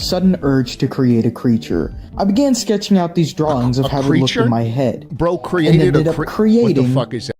sudden urge to create a creature. I began sketching out these drawings of how it looked in my head. Bro created and ended up creating what the fuck is that?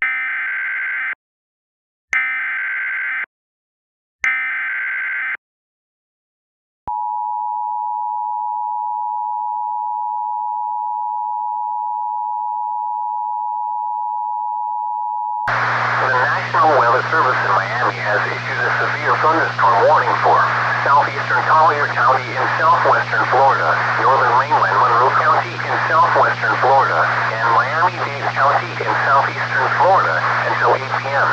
Weather Service in Miami has issued a severe thunderstorm warning for southeastern Collier County in southwestern Florida, northern mainland Monroe County in southwestern Florida, and Miami-Dade County in southeastern Florida until 8 p.m.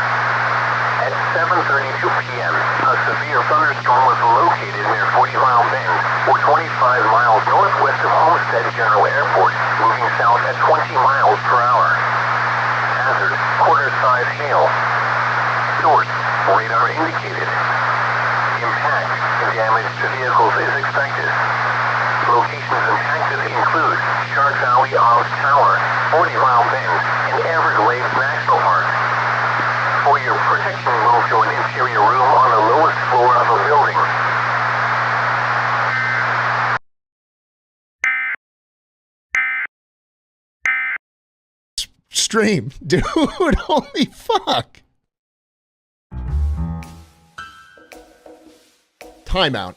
At 7:32 p.m., a severe thunderstorm was located near 40 Mile Bend, or 25 miles northwest of Homestead General Airport, moving south at 20 miles per hour. Hazard, quarter-size hail. Source, radar indicated. Impact and damage to vehicles is expected. Locations impacted include Shark Valley Oz Tower, 40 Mile Bend, and Everglades National Park. For your protection, move to an interior room on the lowest floor of a building. Stream, dude, holy fuck. Timeout.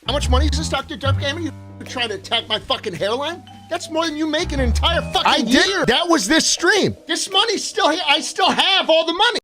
How much money is this, Dr. Derp Gamer? You trying to attack my fucking hairline? That's more than you make an entire fucking year. That was this stream. This money's still here. I still have all the money.